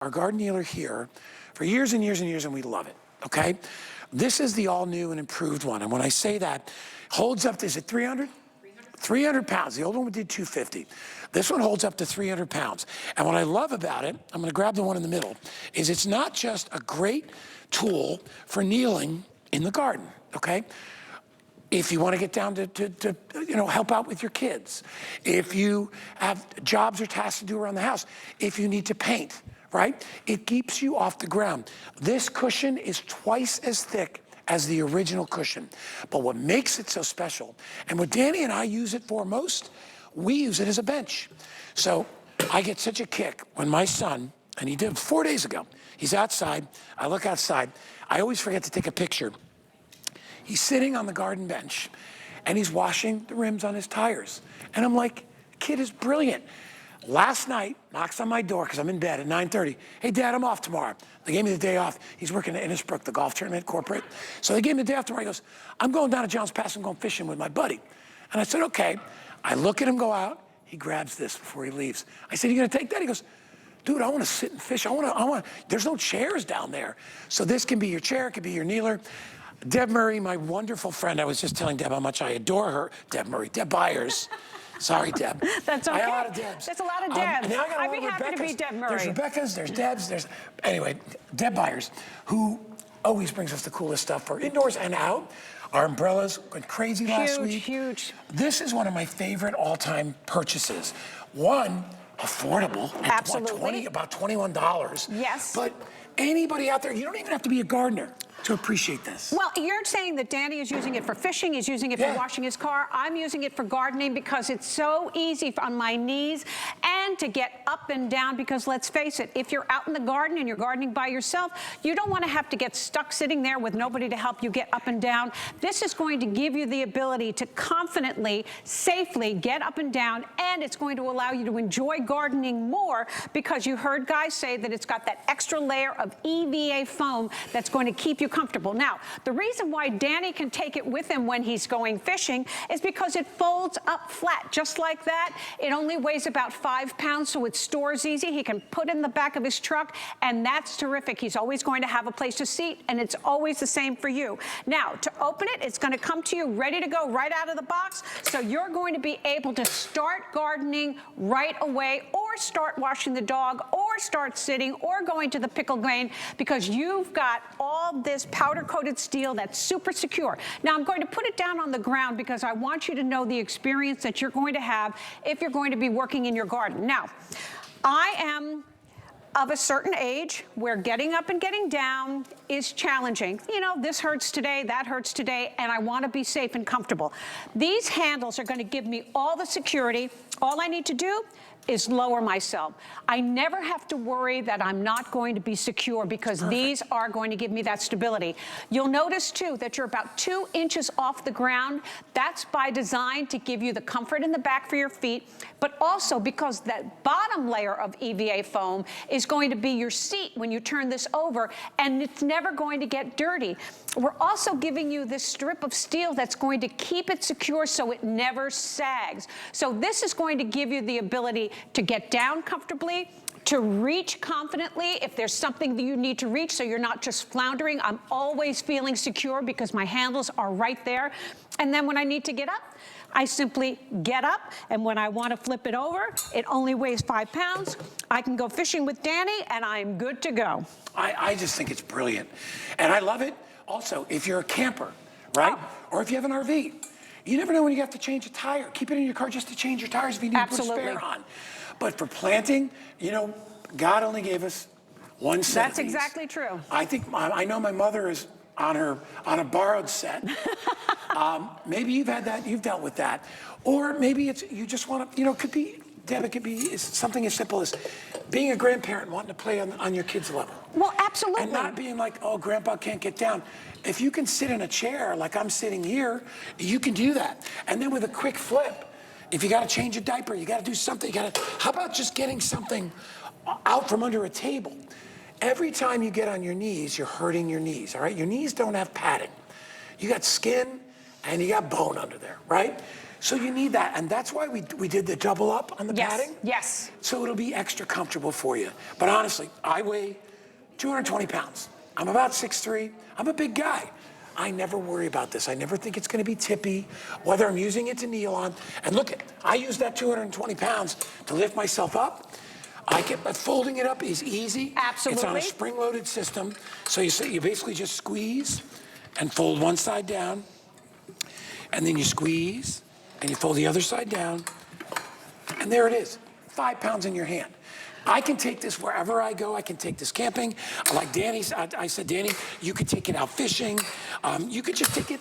our garden healer here for years and years and years, and we love it, okay? This is the all-new and improved one, and when I say that, holds up to, is it 300? 300 pounds. The old one we did 250. This one holds up to 300 pounds. And what I love about it, I'm gonna grab the one in the middle, is it's not just a great tool for kneeling in the garden, okay? If you want to get down to help out with your kids, if you have jobs or tasks to do around the house, if you need to paint, right? It keeps you off the ground. This cushion is twice as thick as the original cushion. But what makes it so special, and what Danny and I use it for most, we use it as a bench. So I get such a kick when my son, and he did 4 days ago, he's outside, I look outside, I always forget to take a picture. He's sitting on the garden bench and he's washing the rims on his tires. And I'm like, kid is brilliant. Last night, knocks on my door because I'm in bed at 9:30. Hey, Dad, I'm off tomorrow. They gave me the day off. He's working at Innisbrook, the golf tournament, corporate. So they gave me the day off tomorrow. He goes, I'm going down to John's Pass and going fishing with my buddy. And I said, okay. I look at him go out. He grabs this before he leaves. I said, you gonna take that? He goes, dude, I want to sit and fish. I want. There's no chairs down there. So this can be your chair, it can be your kneeler. Deb Murray, my wonderful friend, I was just telling Deb how much I adore her. Deb Murray, Deb Byers. Sorry, Deb. That's okay. I have a lot of Debs. That's a lot of Debs. I'd be happy to be Deb Murray. There's Rebecca's, there's Deb's, anyway, Deb Byers, who always brings us the coolest stuff for indoors and out. Our umbrellas went crazy last week. Huge. This is one of my favorite all-time purchases. One, affordable. Absolutely. About $21. Yes. But anybody out there, you don't even have to be a gardener to appreciate this. Well, you're saying that Danny is using it for fishing, he's using it for washing his car. I'm using it for gardening because it's so easy on my knees and to get up and down because let's face it, if you're out in the garden and you're gardening by yourself, you don't want to have to get stuck sitting there with nobody to help you get up and down. This is going to give you the ability to confidently, safely get up and down, and it's going to allow you to enjoy gardening more because you heard guys say that it's got that extra layer of EVA foam that's going to keep you comfortable. Now, the reason why Danny can take it with him when he's going fishing is because it folds up flat, just like that. It only weighs about 5 pounds, so it stores easy. He can put it in the back of his truck, and that's terrific. He's always going to have a place to seat, and it's always the same for you. Now, to open it, it's going to come to you ready to go right out of the box, so you're going to be able to start gardening right away, or start washing the dog, or start sitting, or going to the pickle lane, because you've got all this powder-coated steel that's super secure. Now, I'm going to put it down on the ground because I want you to know the experience that you're going to have if you're going to be working in your garden. Now, I am of a certain age where getting up and getting down is challenging. You know, this hurts today, that hurts today, and I want to be safe and comfortable. These handles are going to give me all the security. All I need to do is lower myself. I never have to worry that I'm not going to be secure because these are going to give me that stability. You'll notice too that you're about 2 inches off the ground. That's by design to give you the comfort in the back for your feet, but also because that bottom layer of EVA foam is going to be your seat when you turn this over, and it's never going to get dirty. We're also giving you this strip of steel that's going to keep it secure so it never sags. So this is going to give you the ability to get down comfortably, to reach confidently if there's something that you need to reach so you're not just floundering. I'm always feeling secure because my handles are right there. And then when I need to get up, I simply get up, and when I want to flip it over, it only weighs 5 pounds. I can go fishing with Danny, and I'm good to go. I just think it's brilliant. And I love it also if you're a camper, right? Or if you have an RV. You never know when you have to change a tire. Keep it in your car just to change your tires if you need to put a spare on. But for planting, you know, God only gave us one set. That's exactly true. I know my mother is on a borrowed set. Maybe you've had that, you've dealt with that. Or maybe it's, you just want to, you know, it could be, Deb, it could be something as simple as being a grandparent wanting to play on your kids' level. Well, absolutely. And not being like, oh, grandpa can't get down. If you can sit in a chair like I'm sitting here, you can do that. And then with a quick flip, if you got to change a diaper, you got to do something, how about just getting something out from under a table? Every time you get on your knees, you're hurting your knees, all right? Your knees don't have padding. You got skin and you got bone under there, right? So you need that, and that's why we did the double up on the padding. Yes. So it'll be extra comfortable for you. But honestly, I weigh 220 pounds. I'm about 6'3". I'm a big guy. I never worry about this. I never think it's going to be tippy, whether I'm using it to kneel on. And look, I use that 220 pounds to lift myself up. But folding it up is easy. Absolutely. It's on a spring-loaded system. So you basically just squeeze and fold one side down, and then you squeeze, and you fold the other side down, and there it is, 5 pounds in your hand. I can take this wherever I go. I can take this camping. Like Danny, I said, Danny, you could take it out fishing. You could just take it,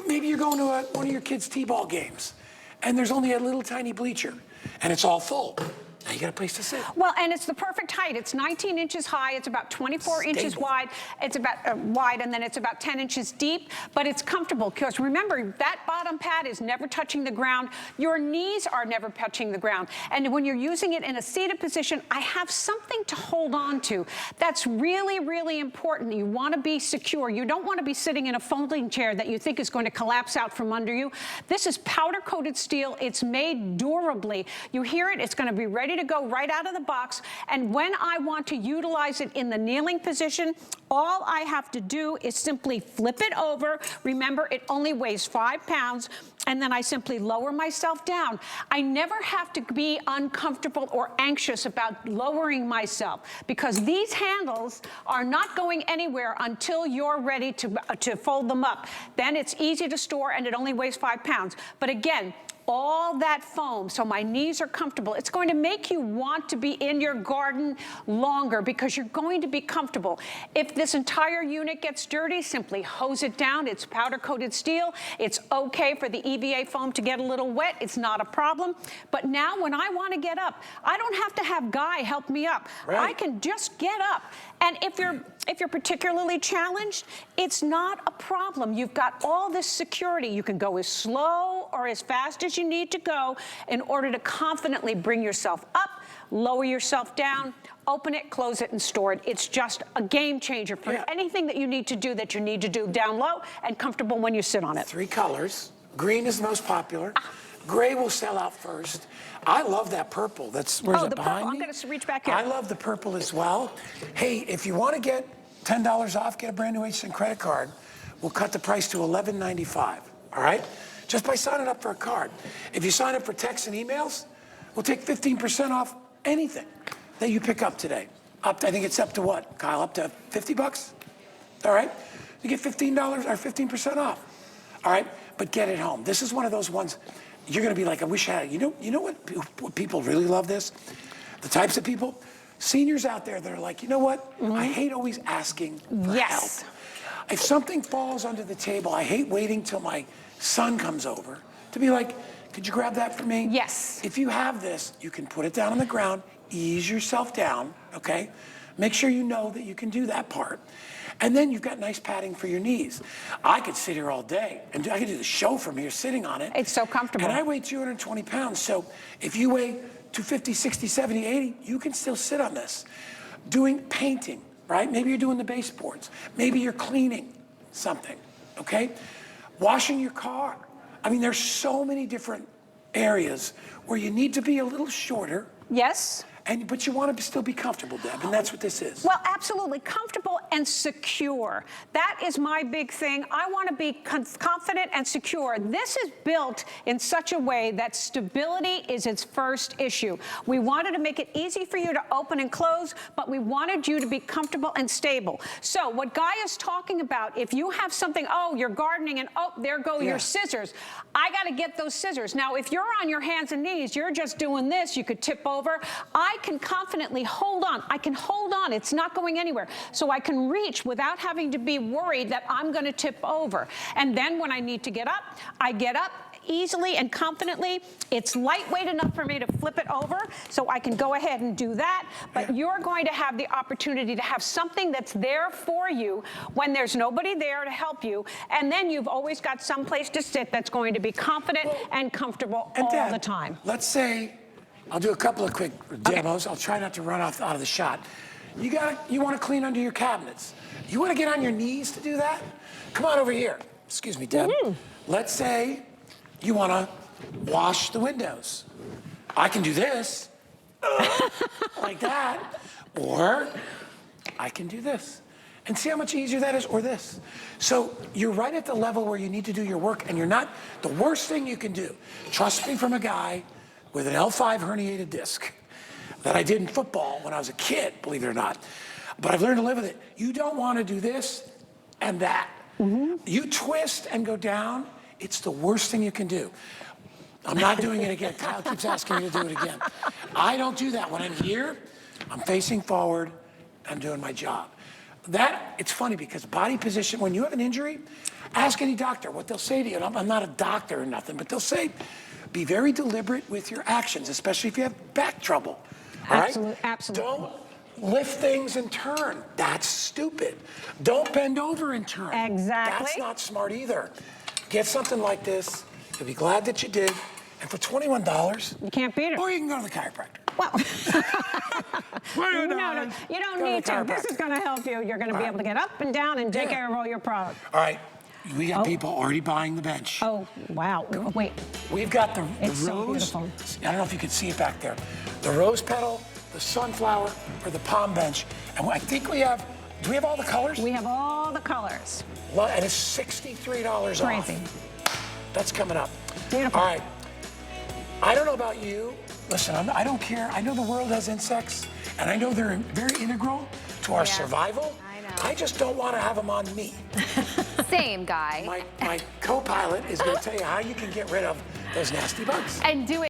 maybe you're going to one of your kids' t-ball games, and there's only a little tiny bleacher, and it's all full. Now you got a place to sit. Well, and it's the perfect height. It's 19 inches high. It's about 24 inches wide. It's about wide, and then it's about 10 inches deep. But it's comfortable because remember, that bottom pad is never touching the ground. Your knees are never touching the ground. And when you're using it in a seated position, I have something to hold on to. That's really, really important. You want to be secure. You don't want to be sitting in a folding chair that you think is going to collapse out from under you. This is powder-coated steel. It's made durably. You hear it. It's going to be ready to go right out of the box. And when I want to utilize it in the kneeling position, all I have to do is simply flip it over. Remember, it only weighs 5 pounds. And then I simply lower myself down. I never have to be uncomfortable or anxious about lowering myself because these handles are not going anywhere until you're ready to fold them up. Then it's easy to store and it only weighs 5 pounds. But again, all that foam, so my knees are comfortable. It's going to make you want to be in your garden longer because you're going to be comfortable. If this entire unit gets dirty, simply hose it down. It's powder-coated steel. It's okay for the EVA foam to get a little wet. It's not a problem. But now when I want to get up, I don't have to have Guy help me up. Right. I can just get up. And if you're particularly challenged, it's not a problem. You've got all this security. You can go as slow or as fast as you need to go in order to confidently bring yourself up, lower yourself down, open it, close it, and store it. It's just a game changer for anything that you need to do down low and comfortable when you sit on it. 3 colors. Green is the most popular. Gray will sell out first. I love that purple. Where's that behind me? I'm going to reach back here. I love the purple as well. Hey, if you want to get $10 off, get a brand new HSN credit card. We'll cut the price to $11.95, all right? Just by signing up for a card. If you sign up for texts and emails, we'll take 15% off anything that you pick up today. I think it's up to what, Kyle? Up to 50 bucks? All right? You get $15 or 15% off. All right? But get it home. This is one of those ones you're going to be like, I wish I had. You know what people really love this? The types of people, seniors out there that are like, you know what? I hate always asking for help. If something falls under the table, I hate waiting till my son comes over to be like, could you grab that for me? Yes. If you have this, you can put it down on the ground, ease yourself down, okay? Make sure you know that you can do that part. And then you've got nice padding for your knees. I could sit here all day, and I could do the show from here sitting on it. It's so comfortable. And I weigh 220 pounds, so if you weigh 250, 60, 70, 80, you can still sit on this. Doing painting, right? Maybe you're doing the baseboards. Maybe you're cleaning something, okay? Washing your car. I mean, there's so many different areas where you need to be a little shorter. Yes. But you want to still be comfortable, Deb, and that's what this is. Well, absolutely. Comfortable and secure. That is my big thing. I want to be confident and secure. This is built in such a way that stability is its first issue. We wanted to make it easy for you to open and close, but we wanted you to be comfortable and stable. So what Guy is talking about, if you have something, oh, you're gardening and oh, there go your scissors. I got to get those scissors. Now, if you're on your hands and knees, you're just doing this, you could tip over. I can confidently hold on. I can hold on. It's not going anywhere. So I can reach without having to be worried that I'm going to tip over. And then when I need to get up, I get up easily and confidently. It's lightweight enough for me to flip it over, so I can go ahead and do that. But you're going to have the opportunity to have something that's there for you when there's nobody there to help you. And then you've always got some place to sit that's going to be confident and comfortable all the time. Let's say, I'll do a couple of quick demos. I'll try not to run out of the shot. You want to clean under your cabinets. You want to get on your knees to do that? Come on over here. Excuse me, Deb. Let's say you want to wash the windows. I can do this, like that, or I can do this. And see how much easier that is, or this. So you're right at the level where you need to do your work, and you're not, the worst thing you can do, trust me from a guy with an L5 herniated disc that I did in football when I was a kid, believe it or not. But I've learned to live with it. You don't want to do this and that. You twist and go down, it's the worst thing you can do. I'm not doing it again. Kyle keeps asking me to do it again. I don't do that. When I'm here, I'm facing forward, I'm doing my job. It's funny because body position, when you have an injury, ask any doctor what they'll say to you. And I'm not a doctor or nothing, but they'll say, be very deliberate with your actions, especially if you have back trouble. All right? Absolutely. Don't lift things and turn. That's stupid. Don't bend over and turn. Exactly. That's not smart either. Get something like this. You'll be glad that you did. And for $21, you can't beat it. Or you can go to the chiropractor. Well, no, you don't need to. This is going to help you. You're going to be able to get up and down and take care of all your products. All right. We got people already buying the bench. Oh, wow. Wait. We've got the so rose. beautiful. I don't know if you can see it back there. The rose petal, the sunflower, or the palm bench. And I think we have, do we have all the colors? We have all the colors. And it's $63 off. Crazy. That's coming up. Beautiful. All right. I don't know about you. Listen, I don't care. I know the world has insects, and I know they're very integral to our survival. I know. I just don't want to have them on me. Same guy. My co-pilot is going to tell you how you can get rid of those nasty bugs. And do it